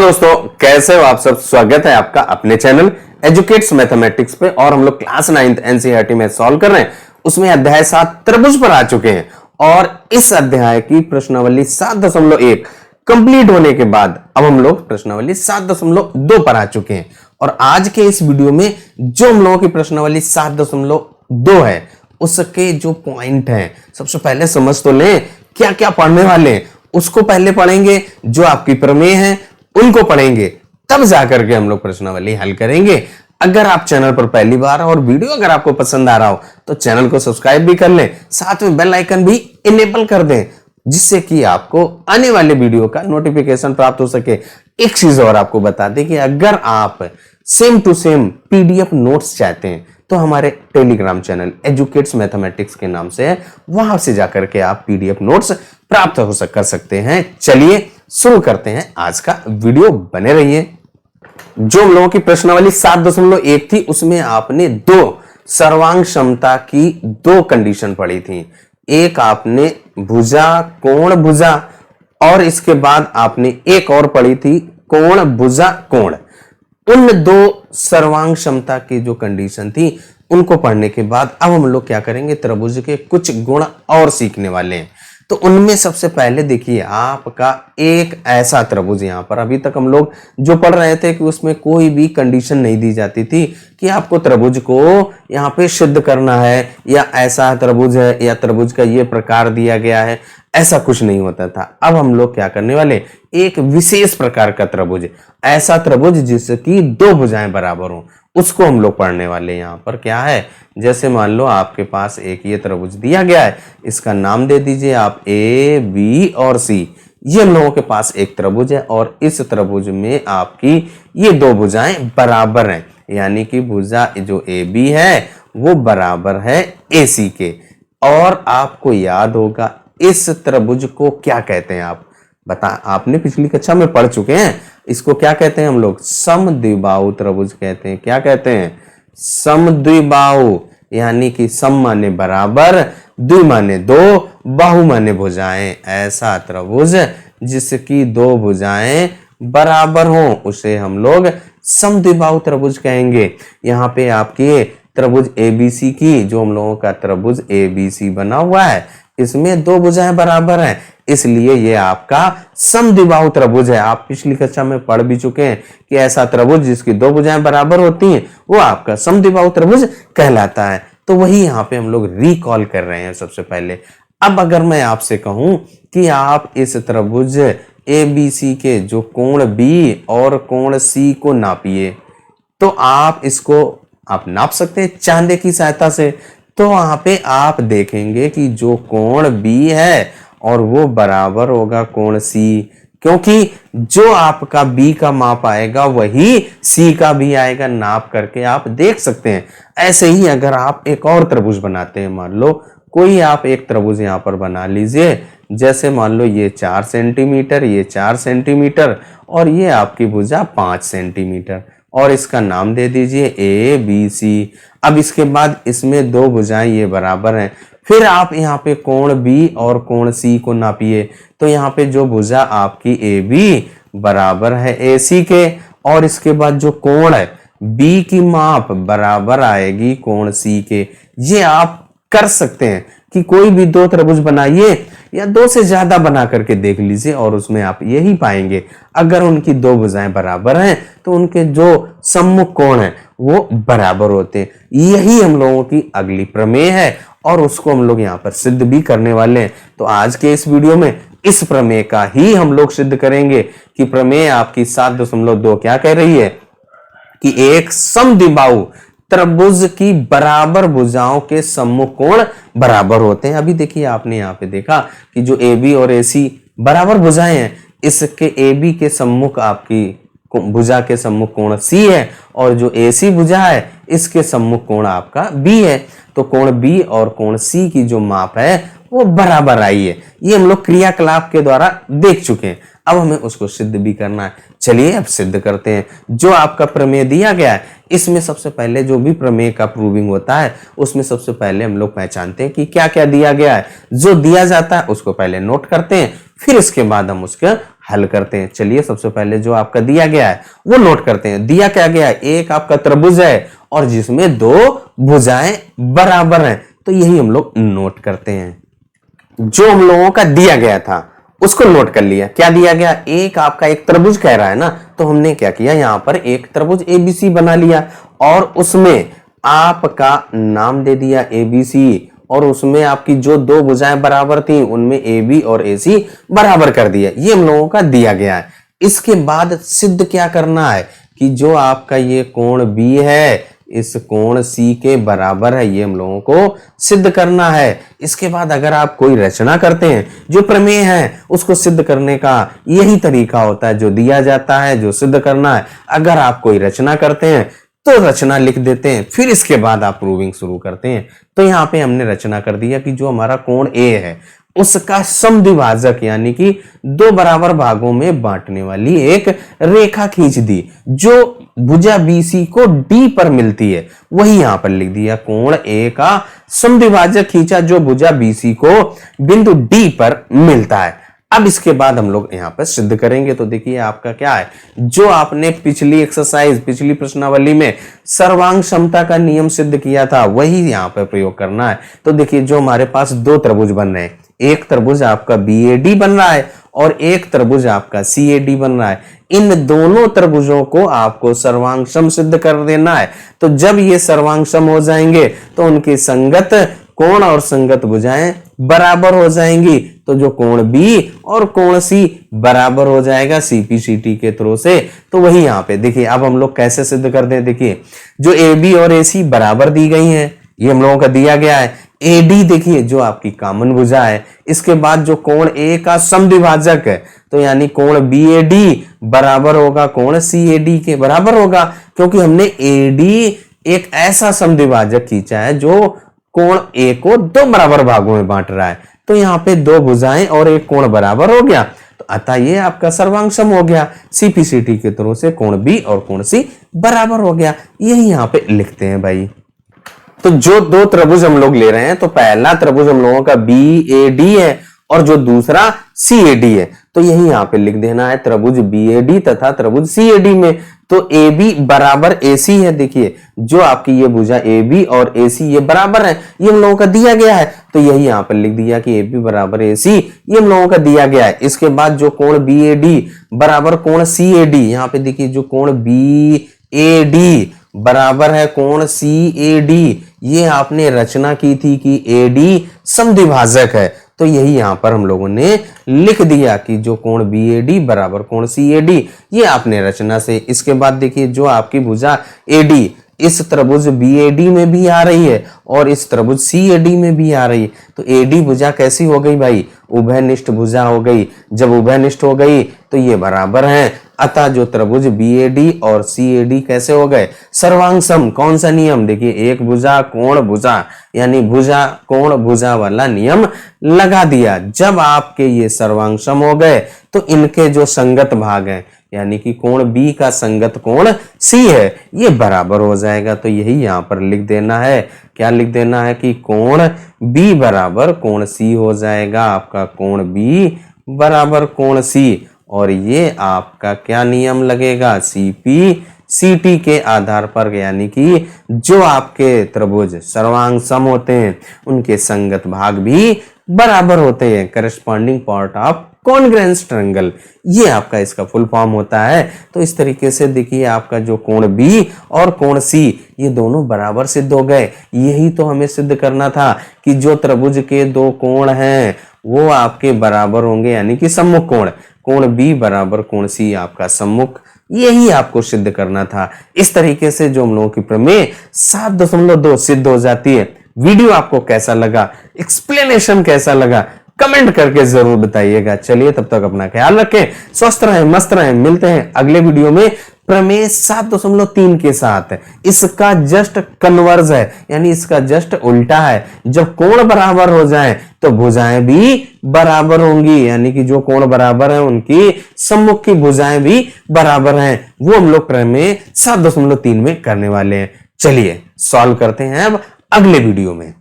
दोस्तों, कैसे हो आप सब। स्वागत है आपका अपने चैनल एजुकेट्स मैथमेटिक्स पे। और हम लोग क्लास 9th एनसीईआरटी में सॉल्व कर रहे हैं। उसमें अध्याय 7 त्रिभुज पर आ चुके हैं और इस अध्याय की प्रश्नावली 7.1 कंप्लीट होने के बाद अब हम लोग प्रश्नावली 7.2 पर आ चुके हैं। और आज के इस वीडियो में जो हम लोगों की प्रश्नावली 7.2 है उसके जो पॉइंट हैं सबसे पहले समझ तो लें। क्या क्या पढ़ने वाले हैं उसको पहले पढ़ेंगे, जो आपकी प्रमेय है उनको पढ़ेंगे, तब जाकर के हम लोग प्रश्नावली हल करेंगे। अगर आप चैनल पर पहली बार और वीडियो अगर आपको पसंद आ रहा हो तो चैनल को सब्सक्राइब भी कर लें, साथ में बेल आइकन भी इनेबल कर दें, जिससे कि आपको आने वाले वीडियो का नोटिफिकेशन प्राप्त हो सके। एक चीज और आपको बता दें कि अगर आप same to same PDF notes चाहते हैं तो हमारे टेलीग्राम चैनल एजुकेट्स मैथमेटिक्स के नाम से है, वहां से जाकर के आप पीडीएफ नोट्स प्राप्त कर सकते हैं। चलिए शुरू करते हैं आज का वीडियो, बने रहिए। जो हम लोगों की प्रश्नावली 7.1 थी उसमें आपने दो सर्वांग क्षमता की दो कंडीशन पढ़ी थी। एक आपने भुजा कोण भुजा और इसके बाद आपने एक और पढ़ी थी कोण भुजा कोण। उन दो सर्वांग क्षमता की जो कंडीशन थी उनको पढ़ने के बाद अब हम लोग क्या करेंगे, त्रिभुज के कुछ गुण और सीखने वाले हैं। तो उनमें सबसे पहले देखिए आपका एक ऐसा त्रिभुज, यहां पर अभी तक हम लोग जो पढ़ रहे थे कि उसमें कोई भी कंडीशन नहीं दी जाती थी कि आपको त्रिभुज को यहां पे सिद्ध करना है या ऐसा त्रिभुज है या त्रिभुज का ये प्रकार दिया गया है, ऐसा कुछ नहीं होता था। अब हम लोग क्या करने वाले, एक विशेष प्रकार का त्रिभुज, ऐसा त्रिभुज जिसकी दो भुजाएं बराबर हो, उसको हम लोग पढ़ने वाले। यहां पर क्या है, जैसे मान लो आपके पास एक ये त्रिभुज दिया गया है, इसका नाम दे दीजिए आप ए बी और सी। ये हम लोगों के पास एक त्रिभुज है और इस त्रिभुज में आपकी ये दो भुजाएं बराबर हैं, यानी कि भुजा जो ए बी है वो बराबर है ए सी के। और आपको याद होगा इस त्रिभुज को क्या कहते हैं, आप बता, आपने पिछली कक्षा में पढ़ चुके हैं। इसको क्या कहते हैं हम लोग, समद्विबाहु त्रिभुज कहते हैं। क्या कहते हैं, समद्विबाहु, यानी कि सम माने बराबर, द्वि माने दो, बाहु माने भुजाएं। ऐसा त्रिभुज जिसकी दो भुजाएं बराबर हो उसे हम लोग समद्विबाहु त्रिभुज कहेंगे। यहाँ पे आपकी त्रिभुज एबीसी की, जो हम लोगों का त्रिभुज एबीसी बना हुआ है, इसमें दो भुजाएं बराबर हैं, इसलिए ये आपका समद्विबाहु त्रिभुज है। आप पिछली कक्षा में पढ़ भी चुके हैं कि ऐसा त्रिभुज जिसकी दो भुजाएं बराबर होती हैं वो आपका समद्विबाहु त्रिभुज कहलाता है। तो वही यहाँ पे हम लोग रिकॉल कर रहे हैं सबसे पहले। अब अगर मैं आपसे कहूं कि आप इस त्रिभुज एबीसी के जो कोण बी और कोण सी को नापिए, तो आप इसको आप नाप सकते हैं चांदे की सहायता से। तो वहां पे आप देखेंगे कि जो कोण बी है और वो बराबर होगा कोण सी, क्योंकि जो आपका बी का माप आएगा वही सी का भी आएगा। नाप करके आप देख सकते हैं। ऐसे ही अगर आप एक और त्रिभुज बनाते हैं, मान लो कोई आप एक त्रिभुज यहां पर बना लीजिए, जैसे मान लो ये 4 सेंटीमीटर, ये 4 सेंटीमीटर और ये आपकी भुजा 5 सेंटीमीटर, और इसका नाम दे दीजिए ए बी सी। अब इसके बाद इसमें दो भुजाएं ये बराबर हैं। फिर आप यहाँ पे कोण बी और कोण सी को नापिए, तो यहाँ पे जो भुजा आपकी ए बी बराबर है ए सी के, और इसके बाद जो कोण है बी की माप बराबर आएगी कोण सी के। ये आप कर सकते हैं कि कोई भी दो त्रिभुज बनाइए या दो से ज्यादा बना करके देख लीजिए और उसमें आप यही पाएंगे, अगर उनकी दो भुजाएं बराबर हैं तो उनके जो सम्मुख कोण हैं वो बराबर होते हैं। यही हम लोगों की अगली प्रमेय है और उसको हम लोग यहाँ पर सिद्ध भी करने वाले हैं। तो आज के इस वीडियो में इस प्रमेय का ही हम लोग सिद्ध करेंगे कि प्रमेय आपकी 7.2 क्या कह रही है कि एक समद्विबाहु त्रिभुज की बराबर भुजाओं के सम्मुख कोण बराबर होते हैं। अभी देखिए आपने यहाँ पे देखा कि जो ए बी और ए सी बराबर भुजाएं हैं, इसके ए बी के सम्मुख आपकी भुजा के सम्मुख कोण सी है और जो ए सी भुजा है इसके सम्मुख कोण आपका बी है। तो कोण बी और कोण सी की जो माप है वो बराबर आई है। ये हम लोग क्रियाकलाप के द्वारा देख चुके हैं। अब हमें उसको सिद्ध भी करना है। चलिए अब सिद्ध करते हैं। जो आपका प्रमेय दिया गया है इसमें सबसे पहले जो भी प्रमेय का प्रूविंग होता है उसमें सबसे पहले हम लोग पहचानते हैं कि क्या क्या दिया गया है। जो दिया जाता है उसको पहले नोट करते हैं, फिर इसके बाद हम उसका हल करते हैं। चलिए सबसे पहले जो आपका दिया गया है वो नोट करते हैं। दिया क्या गया है, एक आपका त्रिभुज है और जिसमें दो भुजाएं बराबर हैं, तो यही हम लोग नोट करते हैं। जो हम लोगों का दिया गया था उसको नोट कर लिया। क्या दिया गया, एक आपका एक त्रिभुज कह रहा है ना, तो हमने क्या किया, यहां पर एक त्रिभुज एबीसी बना लिया और उसमें आपका नाम दे दिया एबीसी, और उसमें आपकी जो दो भुजाएं बराबर थी उनमें ए बी और ए सी बराबर कर दिया। ये हम लोगों का दिया गया है। इसके बाद सिद्ध क्या करना है कि जो आपका ये कोण बी है इस कोण सी के बराबर है, ये हम लोगों को सिद्ध करना है। इसके बाद अगर आप कोई रचना करते हैं, जो प्रमेय है उसको सिद्ध करने का यही तरीका होता है, जो दिया जाता है जो सिद्ध करना है। अगर आप कोई रचना करते हैं तो रचना लिख देते हैं, फिर इसके बाद आप प्रूविंग शुरू करते हैं। तो यहाँ पे हमने रचना कर दिया कि जो हमारा कोण ए है उसका समद्विभाजक यानी कि दो बराबर भागों में बांटने वाली एक रेखा खींच दी जो भुजा बीसी को डी पर मिलती है, वही यहां पर लिख दिया। कोण ए का समद्विभाजक खींचा जो भुजा बीसी को बिंदु डी पर मिलता है। अब इसके बाद हम लोग यहाँ पर सिद्ध करेंगे। तो देखिए आपका क्या है, जो आपने पिछली एक्सरसाइज पिछली प्रश्नावली में सर्वांग समता का नियम सिद्ध किया था वही यहाँ पर प्रयोग करना है। तो देखिए जो हमारे पास दो त्रिभुज बन रहे हैं, एक त्रिभुज आपका बीएडी बन रहा है और एक त्रिभुज आपका सीएडी बन रहा है। इन दोनों त्रिभुजों को आपको सर्वांग सम सिद्ध कर देना है। तो जब ये सर्वांग सम हो जाएंगे तो उनके संगत कोण और संगत भुजाएं बराबर हो जाएंगी। तो जो कोण बी और कोण सी बराबर हो जाएगा सीपीसीटी के थ्रू से। तो वही यहाँ पे देखिए अब हम लोग कैसे सिद्ध करते हैं। देखिए जो ए बी और ए सी बराबर दी गई हैं, ये हम लोगों का दिया गया है। एडी देखिए जो आपकी कॉमन भुजा है। इसके बाद जो कोण ए का समद्विभाजक है, तो यानी कोण बी ए डी बराबर होगा कोण सी ए डी के बराबर होगा, क्योंकि हमने ए डी एक ऐसा समद्विभाजक खींचा है जो कोण ए को दो बराबर भागों में बांट रहा है। तो यहाँ पे दो भुजाएं और एक कोण बराबर हो गया, तो अतः ये आपका सर्वांग सम हो गया। सीपीसीटी के थ्रू से कोण बी और कोण सी बराबर हो गया, यही यहाँ पे लिखते हैं भाई। तो जो दो त्रिभुज हम लोग ले रहे हैं, तो पहला त्रिभुज हम लोगों का बी ए डी है और जो दूसरा सी ए डी है, तो यही यहाँ पे लिख देना है त्रिभुज बी ए डी तथा त्रिभुज सी ए डी में। तो ए बी बराबर ए सी है। देखिए जो आपकी ये भुजा ए बी और ए सी ये बराबर है, ये हम लोगों का दिया गया है। तो यही यहाँ पर लिख दिया कि ए बी बराबर ए सी, ये हम लोगों का दिया गया है। इसके बाद जो कोण बी ए डी बराबर कोण सी ए डी, यहाँ पे देखिए जो कोण बी ए डी बराबर है कोण सी ए डी, ये आपने रचना की थी कि ए डी समद्विभाजक है। तो यही यहां पर हम लोगों ने लिख दिया कि जो कोण बी ए डी बराबर कोण सी ए डी, ये आपने रचना से। इसके बाद देखिए जो आपकी भुजा ए डी इस त्रिभुज बी ए डी में भी आ रही है और इस त्रिभुज सी ए डी में भी आ रही है। तो ए डी भुजा कैसी हो गई भाई, उभयनिष्ठ भुजा हो गई। जब उभयनिष्ठ हो गई तो ये बराबर हैं, अतः जो त्रिभुज बी ए डी और सी ए डी कैसे हो गए, सर्वांग सम। कौन सा नियम, देखिए एक भुजा कोण भुजा यानी भुजा कोण भुजा वाला नियम लगा दिया। जब आपके ये सर्वांग सम हो गए तो इनके जो संगत भाग हैं यानी कि कोण बी का संगत कोण सी है, ये बराबर हो जाएगा। तो यही यहाँ पर लिख देना है, क्या लिख देना है कि कोण बी बराबर कोण सी हो जाएगा। आपका कोण बी बराबर कोण सी, और ये आपका क्या नियम लगेगा, सीपी सीटी के आधार पर, यानी कि जो आपके त्रिभुज सर्वांग सम होते हैं उनके संगत भाग भी बराबर होते हैं। Corresponding part of congruence triangle, ये आपका इसका फुल फॉर्म होता है। तो इस तरीके से देखिए आपका जो कोण बी और कोण सी ये दोनों बराबर सिद्ध हो गए। यही तो हमें सिद्ध करना था कि जो त्रिभुज के दो कोण हैं वो आपके बराबर होंगे, यानी कि सम्मुख कोण। कोण बी बराबर कोण सी आपका सम्मुख, यही आपको सिद्ध करना था। इस तरीके से जो हम लोगों की प्रमेय 7.2 सिद्ध हो जाती है। वीडियो आपको कैसा लगा, एक्सप्लेनेशन कैसा लगा, कमेंट करके जरूर बताइएगा। चलिए तब तक अपना ख्याल रखें, स्वस्थ रहें, मस्त रहें। मिलते हैं अगले वीडियो में प्रमेय 7.3 के साथ। इसका जस्ट कन्वर्ज है, यानी इसका जस्ट उल्टा है। जब कोण बराबर हो जाए तो भुजाएं भी बराबर होंगी, यानी कि जो कोण बराबर है उनकी सम्मुख की भुजाएं भी बराबर हैं। वो हम लोग प्रमेय 7.3 में करने वाले हैं। चलिए सॉल्व करते हैं अब अगले वीडियो में।